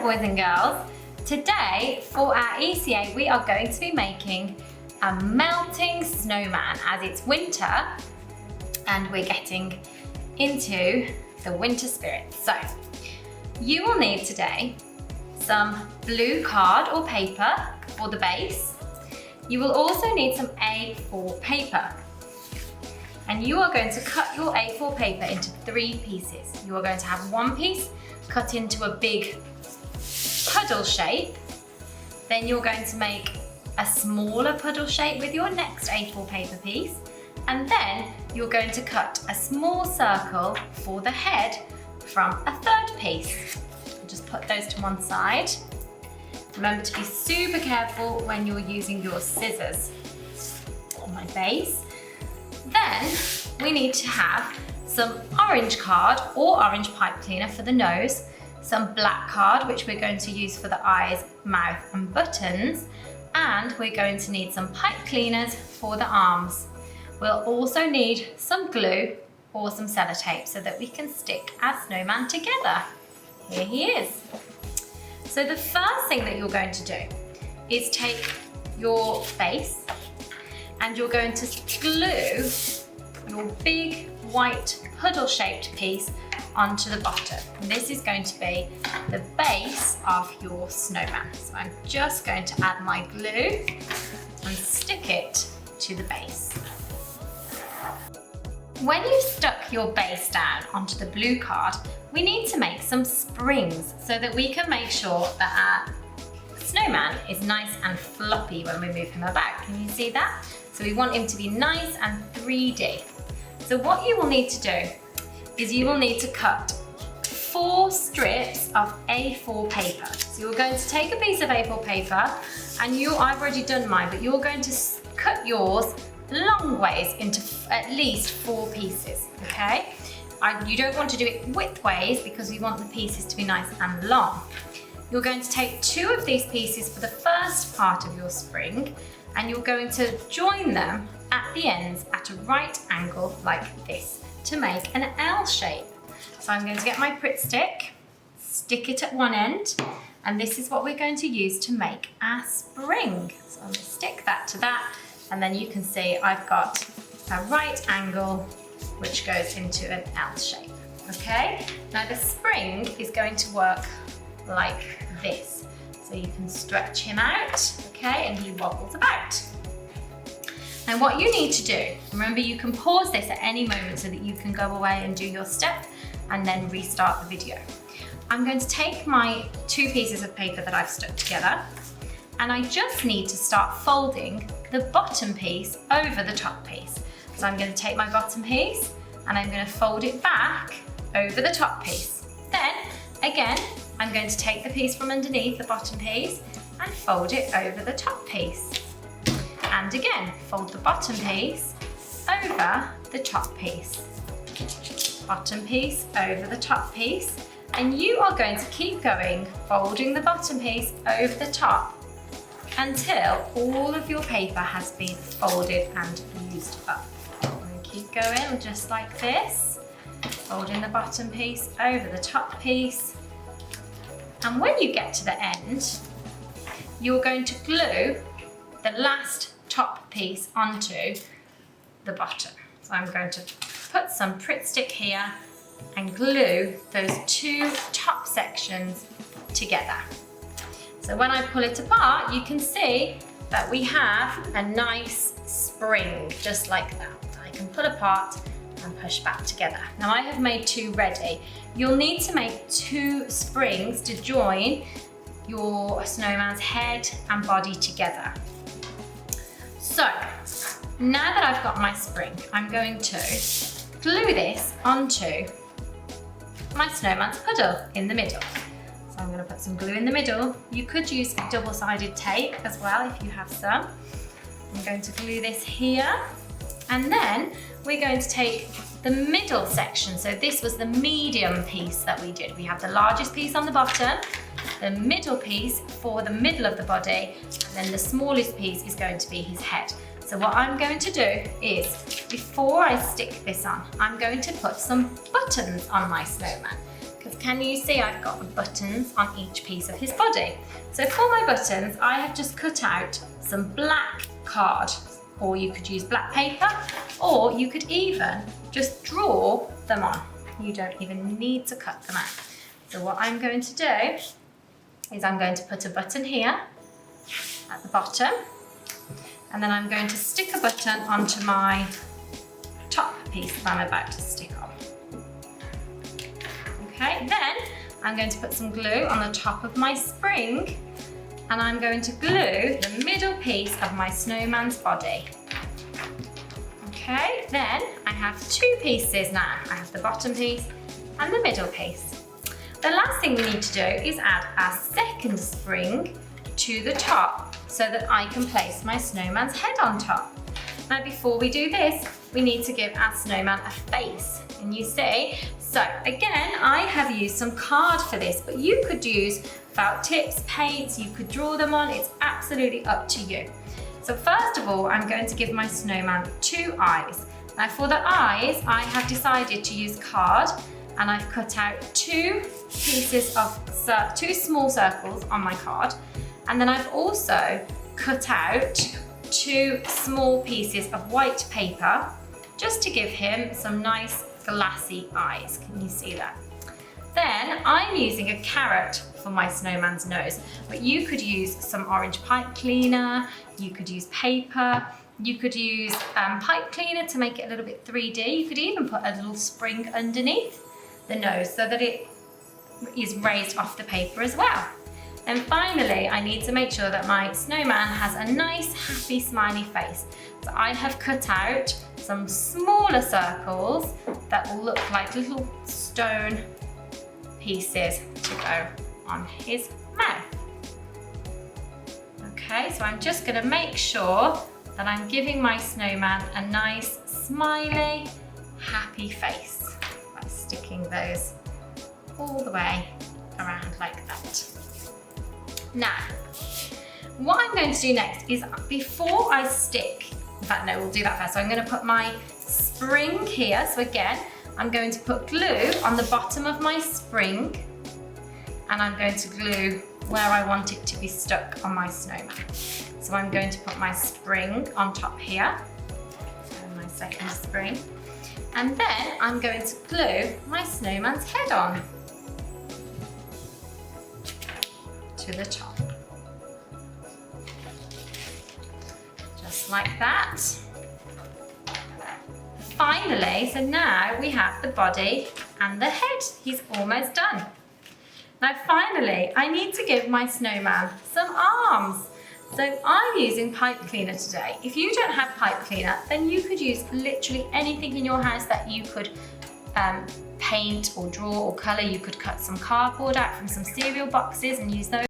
boys and girls. Today for our ECA we are going to be making a melting snowman as it's winter and we're getting into the winter spirit. So you will need today some blue card or paper for the base. You will also need some A4 paper. And you are going to cut your A4 paper into 3 pieces. You are going to have one piece cut into a big puddle shape. Then you're going to make a smaller puddle shape with your next A4 paper piece. And then you're going to cut a small circle for the head from a 3rd piece. Just put those to one side. Remember to be super careful when you're using your scissors on my base. Then we need to have some orange card or orange pipe cleaner for the nose, some black card which we're going to use for the eyes, mouth and buttons, and we're going to need some pipe cleaners for the arms. We'll also need some glue or some sellotape so that we can stick our snowman together. Here he is. So the first thing that you're going to do is take your base and you're going to glue your big white puddle shaped piece onto the bottom. And this is going to be the base of your snowman. So I'm just going to add my glue and stick it to the base. When you've stuck your base down onto the blue card, we need to make some springs so that we can make sure that our snowman is nice and floppy when we move him about. Can you see that? So we want him to be nice and 3D. So what you will need to do is you will need to cut 4 strips of A4 paper. So you're going to take a piece of A4 paper and I've already done mine, but you're going to cut yours long ways into at least 4 pieces, okay? You don't want to do it width ways because we want the pieces to be nice and long. You're going to take 2 of these pieces for the first part of your spring and you're going to join them at the ends at a right angle like this to make an L shape. So I'm going to get my Pritt stick, stick it at one end, and this is what we're going to use to make our spring. So I'm going to stick that to that, and then you can see I've got a right angle which goes into an L shape, okay? Now the spring is going to work like this. So you can stretch him out, okay, and he wobbles about. Now what you need to do, remember you can pause this at any moment so that you can go away and do your step and then restart the video. I'm going to take my 2 pieces of paper that I've stuck together and I just need to start folding the bottom piece over the top piece. So I'm going to take my bottom piece and I'm going to fold it back over the top piece. Then again, I'm going to take the piece from underneath the bottom piece and fold it over the top piece. And again, fold the bottom piece over the top piece. Bottom piece over the top piece. And you are going to keep going, folding the bottom piece over the top until all of your paper has been folded and used up. And keep going just like this, folding the bottom piece over the top piece. And when you get to the end, you're going to glue the last top piece onto the bottom. So I'm going to put some Pritt stick here and glue those 2 top sections together. So when I pull it apart, you can see that we have a nice spring, just like that. I can pull apart and push back together. Now I have made 2 ready. You'll need to make 2 springs to join your snowman's head and body together. So now that I've got my spring, I'm going to glue this onto my snowman's puddle in the middle. So I'm going to put some glue in the middle. You could use double-sided tape as well if you have some. I'm going to glue this here and then we're going to take the middle section. So this was the medium piece that we did. We have the largest piece on the bottom, the middle piece for the middle of the body, and then the smallest piece is going to be his head. So what I'm going to do is, before I stick this on, I'm going to put some buttons on my snowman because can you see I've got the buttons on each piece of his body? So for my buttons, I have just cut out some black card, or you could use black paper, or you could even just draw them on. You don't even need to cut them out. So what I'm going to do is I'm going to put a button here at the bottom, and then I'm going to stick a button onto my top piece that I'm about to stick on. Okay, then I'm going to put some glue on the top of my spring, and I'm going to glue the middle piece of my snowman's body. Okay, then I have two pieces now. I have the bottom piece and the middle piece. The last thing we need to do is add our second spring to the top so that I can place my snowman's head on top. Now before we do this, we need to give our snowman a face. And you see, so again, I have used some card for this, but you could use felt tips, paints, you could draw them on, it's absolutely up to you. So first of all, I'm going to give my snowman two eyes. Now for the eyes, I have decided to use card, and I've cut out two small circles on my card. And then I've also cut out two small pieces of white paper just to give him some nice glassy eyes. Can you see that? Then I'm using a carrot for my snowman's nose, but you could use some orange pipe cleaner, you could use paper, you could use pipe cleaner to make it a little bit 3D. You could even put a little spring underneath the nose so that it is raised off the paper as well. And finally, I need to make sure that my snowman has a nice, happy, smiley face. So I have cut out some smaller circles that will look like little stone pieces to go on his mouth. Okay, so I'm just gonna make sure that I'm giving my snowman a nice, smiley, happy face by sticking those all the way around like that. Now, what I'm going to do next is before I stick, in fact, no, we'll do that first. So I'm going to put my spring here. So again, I'm going to put glue on the bottom of my spring, and I'm going to glue where I want it to be stuck on my snowman. So I'm going to put my spring on top here, and my second spring, and then I'm going to glue my snowman's head on to the top. Just like that. Finally, so now we have the body and the head. He's almost done. Now finally, I need to give my snowman some arms. So I'm using pipe cleaner today. If you don't have pipe cleaner, then you could use literally anything in your house that you could paint or draw or colour. You could cut some cardboard out from some cereal boxes and use those.